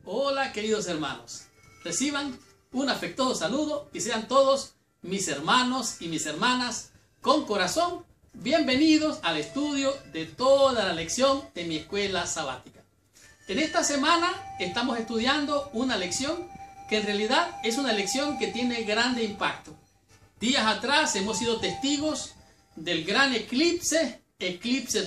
Hola queridos hermanos, reciban un afectuoso saludo y sean todos mis hermanos y mis hermanas con corazón bienvenidos al estudio de toda la lección de mi escuela sabática. En esta semana estamos estudiando una lección que en realidad es una lección que tiene grande impacto. Días atrás hemos sido testigos del gran eclipse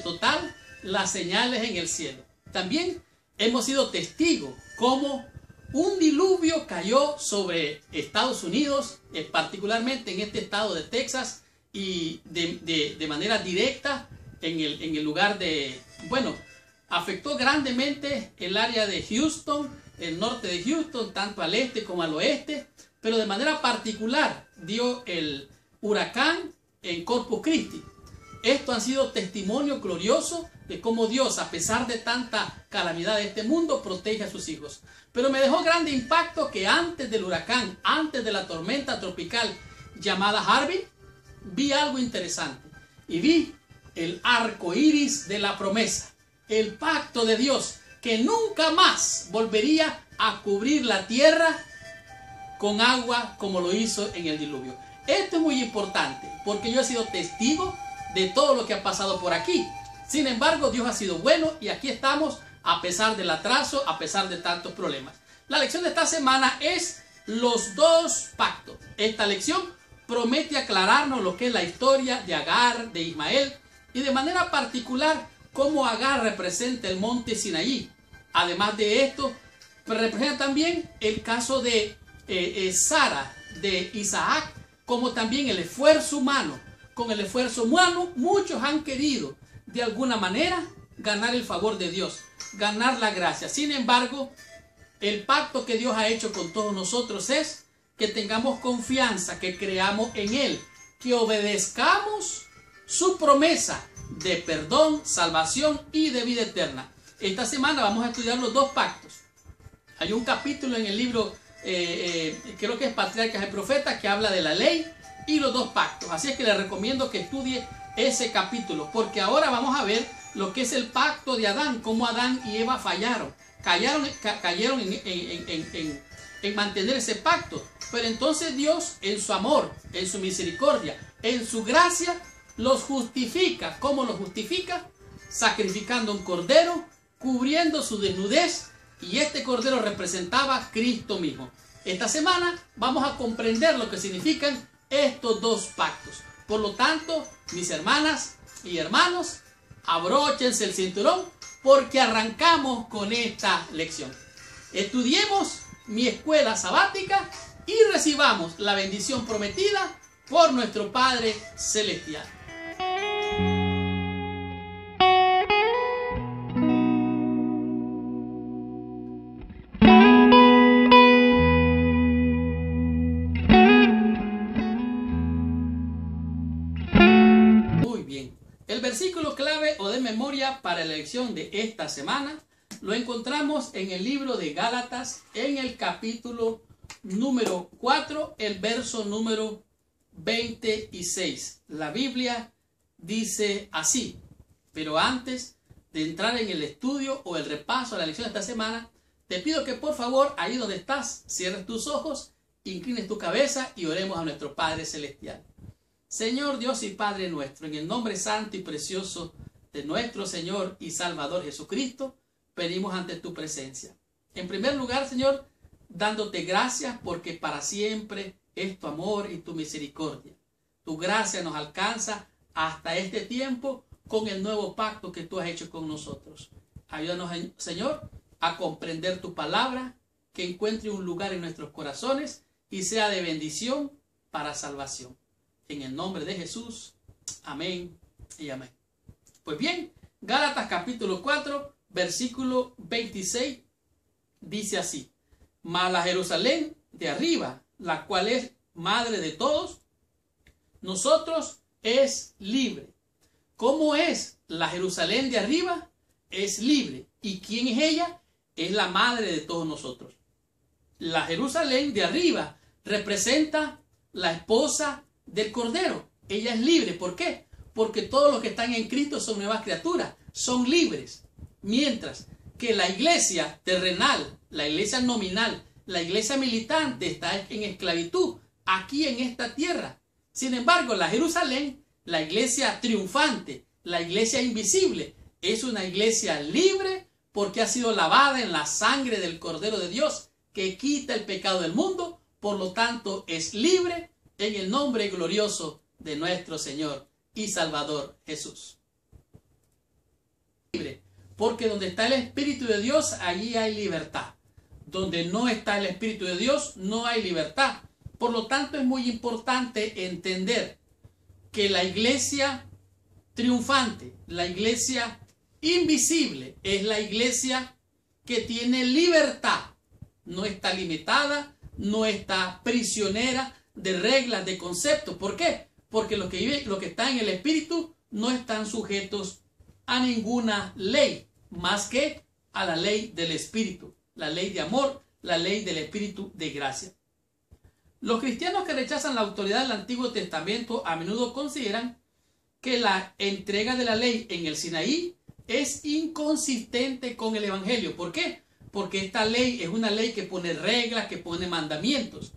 total, las señales en el cielo. También hemos sido testigos cómo un diluvio cayó sobre Estados Unidos, particularmente en este estado de Texas, y de manera directa en el lugar de, afectó grandemente el área de Houston, el norte de Houston, tanto al este como al oeste, pero de manera particular dio el huracán en Corpus Christi. Esto ha sido testimonio glorioso de cómo Dios, a pesar de tanta calamidad de este mundo, protege a sus hijos. Pero me dejó grande impacto que antes del huracán, antes de la tormenta tropical llamada Harvey, vi algo interesante. Y vi el arco iris de la promesa, el pacto de Dios, que nunca más volvería a cubrir la tierra con agua como lo hizo en el diluvio. Esto es muy importante porque yo he sido testigo de todo lo que ha pasado por aquí. Sin embargo, Dios ha sido bueno y aquí estamos a pesar del atraso, a pesar de tantos problemas. La lección de esta semana es los dos pactos. Esta lección promete aclararnos lo que es la historia de Agar, de Ismael y de manera particular cómo Agar representa el monte Sinaí. Además de esto, representa también el caso de Sara, de Isaac, como también el esfuerzo humano. Con el esfuerzo humano, muchos han querido de alguna manera ganar el favor de Dios, ganar la gracia. Sin embargo, el pacto que Dios ha hecho con todos nosotros es que tengamos confianza, que creamos en Él, que obedezcamos su promesa de perdón, salvación y de vida eterna. Esta semana vamos a estudiar los dos pactos. Hay un capítulo en el libro, creo que es Patriarcas y Profetas, que habla de la ley y los dos pactos. Así es que les recomiendo que estudie ese capítulo, porque ahora vamos a ver lo que es el pacto de Adán, cómo Adán y Eva fallaron, cayeron en mantener ese pacto. Pero entonces Dios, en su amor, en su misericordia, en su gracia, los justifica. ¿Cómo los justifica? Sacrificando un cordero, cubriendo su desnudez, y este cordero representaba a Cristo mismo. Esta semana vamos a comprender lo que significan estos dos pactos. Por lo tanto, mis hermanas y hermanos, abróchense el cinturón porque arrancamos con esta lección. Estudiemos mi escuela sabática y recibamos la bendición prometida por nuestro Padre Celestial. El versículo clave o de memoria para la lección de esta semana lo encontramos en el libro de Gálatas, en el capítulo número 4, el verso número 26. La Biblia dice así: pero antes de entrar en el estudio o el repaso de la lección de esta semana, te pido que por favor, ahí donde estás, cierres tus ojos, inclines tu cabeza y oremos a nuestro Padre Celestial. Señor Dios y Padre nuestro, en el nombre santo y precioso de nuestro Señor y Salvador Jesucristo, venimos ante tu presencia. En primer lugar, Señor, dándote gracias porque para siempre es tu amor y tu misericordia. Tu gracia nos alcanza hasta este tiempo con el nuevo pacto que tú has hecho con nosotros. Ayúdanos, Señor, a comprender tu palabra, que encuentre un lugar en nuestros corazones y sea de bendición para salvación. En el nombre de Jesús, amén y amén. Pues bien, Gálatas capítulo 4, versículo 26, dice así: mas la Jerusalén de arriba, la cual es madre de todos nosotros, es libre. ¿Cómo es la Jerusalén de arriba? Es libre. ¿Y quién es ella? Es la madre de todos nosotros. La Jerusalén de arriba representa la esposa del Cordero. Ella es libre. ¿Por qué? Porque todos los que están en Cristo son nuevas criaturas, son libres. Mientras que la iglesia terrenal, la iglesia nominal, la iglesia militante está en esclavitud aquí en esta tierra. Sin embargo, la Jerusalén, la iglesia triunfante, la iglesia invisible, es una iglesia libre porque ha sido lavada en la sangre del Cordero de Dios que quita el pecado del mundo. Por lo tanto, es libre en el nombre glorioso de nuestro Señor y Salvador Jesús. Libre, porque donde está el Espíritu de Dios, allí hay libertad. Donde no está el Espíritu de Dios, no hay libertad. Por lo tanto, es muy importante entender que la iglesia triunfante, la iglesia invisible, es la iglesia que tiene libertad. No está limitada, no está prisionera de reglas, de conceptos. ¿Por qué? Porque los que están en el Espíritu no están sujetos a ninguna ley, más que a la ley del Espíritu, la ley de amor, la ley del Espíritu de gracia. Los cristianos que rechazan la autoridad del Antiguo Testamento a menudo consideran que la entrega de la ley en el Sinaí es inconsistente con el Evangelio. ¿Por qué? Porque esta ley es una ley que pone reglas, que pone mandamientos.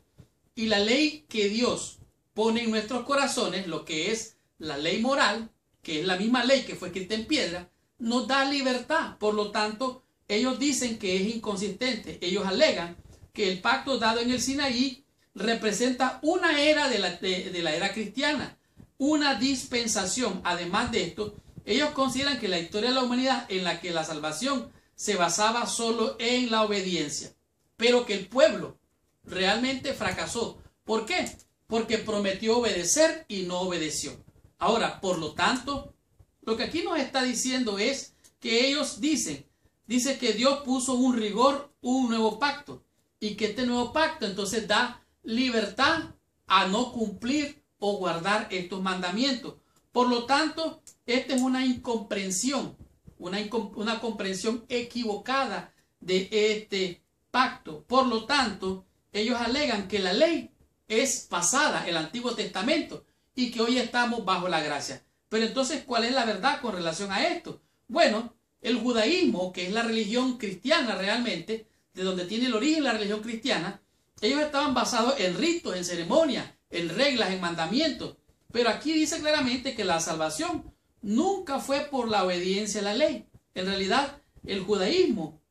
Y la ley que Dios pone en nuestros corazones, lo que es la ley moral, que es la misma ley que fue escrita en piedra, nos da libertad. Por lo tanto, ellos dicen que es inconsistente. Ellos alegan que el pacto dado en el Sinaí representa una era de la era cristiana, una dispensación. Además de esto, ellos consideran que la historia de la humanidad en la que la salvación se basaba solo en la obediencia, pero que el pueblo realmente fracasó. ¿Por qué? Porque prometió obedecer y no obedeció. Ahora, por lo tanto, lo que aquí nos está diciendo es que ellos dice que Dios puso un rigor, un nuevo pacto, y que este nuevo pacto entonces da libertad a no cumplir o guardar estos mandamientos. Por lo tanto, esta es una incomprensión, una comprensión equivocada de este pacto. Por lo tanto, ellos alegan que la ley es pasada, el Antiguo Testamento, y que hoy estamos bajo la gracia. Pero entonces, ¿cuál es la verdad con relación a esto? Bueno, el judaísmo, que es la religión cristiana realmente, de donde tiene el origen la religión cristiana, ellos estaban basados en ritos, en ceremonias, en reglas, en mandamientos. Pero aquí dice claramente que la salvación nunca fue por la obediencia a la ley. En realidad, el judaísmo,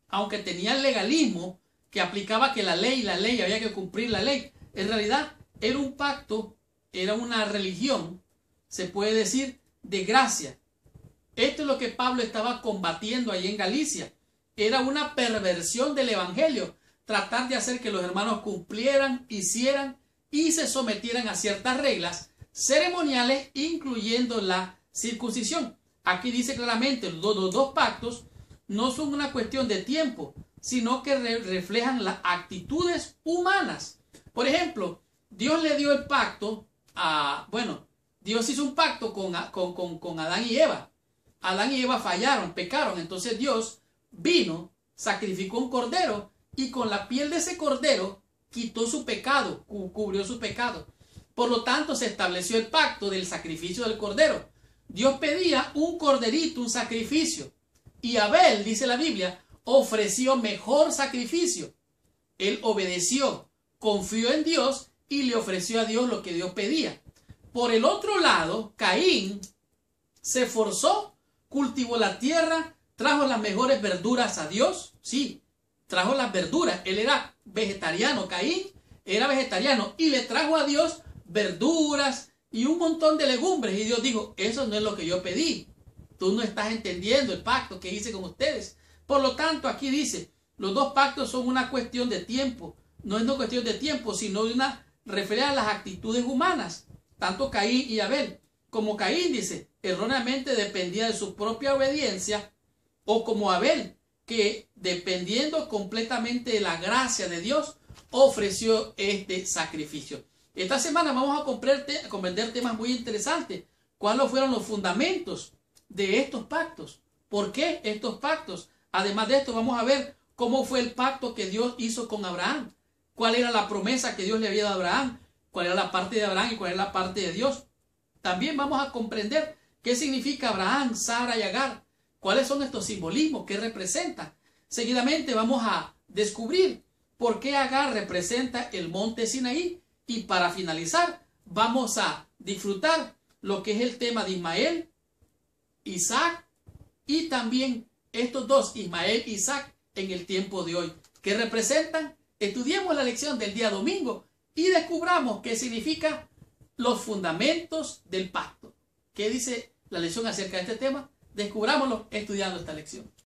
aunque tenía el legalismo que aplicaba que la ley, había que cumplir la ley, en realidad era un pacto, era una religión, se puede decir, de gracia. Esto es lo que Pablo estaba combatiendo allí en Galicia. Era una perversión del evangelio, tratar de hacer que los hermanos cumplieran, hicieran y se sometieran a ciertas reglas ceremoniales, incluyendo la circuncisión. Aquí dice claramente, los dos pactos no son una cuestión de tiempo, sino que reflejan las actitudes humanas. Por ejemplo, Dios le dio el pacto Dios hizo un pacto con Adán y Eva. Adán y Eva fallaron, pecaron. Entonces Dios vino, sacrificó un cordero y con la piel de ese cordero quitó su pecado, cubrió su pecado. Por lo tanto, se estableció el pacto del sacrificio del cordero. Dios pedía un corderito, un sacrificio. Y Abel, dice la Biblia, ofreció mejor sacrificio. Él obedeció, confió en Dios y le ofreció a Dios lo que Dios pedía. Por el otro lado, Caín se esforzó, cultivó la tierra, trajo las mejores verduras a Dios. Sí, trajo las verduras. Él era vegetariano, Caín era vegetariano y le trajo a Dios verduras y un montón de legumbres. Y Dios dijo, eso no es lo que yo pedí. Tú no estás entendiendo el pacto que hice con ustedes. Por lo tanto, aquí dice, los dos pactos son una cuestión de tiempo. No es una cuestión de tiempo, sino de una referencia a las actitudes humanas. Tanto Caín y Abel. Como Caín, dice, erróneamente dependía de su propia obediencia, o como Abel, que dependiendo completamente de la gracia de Dios, ofreció este sacrificio. Esta semana vamos a comprender temas muy interesantes. ¿Cuáles fueron los fundamentos de estos pactos? ¿Por qué estos pactos? Además de esto, vamos a ver cómo fue el pacto que Dios hizo con Abraham. ¿Cuál era la promesa que Dios le había dado a Abraham? ¿Cuál era la parte de Abraham y cuál era la parte de Dios? También vamos a comprender qué significa Abraham, Sara y Agar. cuáles son estos simbolismos, qué representan. Seguidamente vamos a descubrir por qué Agar representa el monte Sinaí. Y para finalizar, vamos a disfrutar lo que es el tema de Ismael, Isaac y también estos dos, Ismael e Isaac, en el tiempo de hoy. ¿Qué representan? Estudiemos la lección del día domingo y descubramos qué significa los fundamentos del pacto. ¿Qué dice la lección acerca de este tema? Descubrámoslo estudiando esta lección.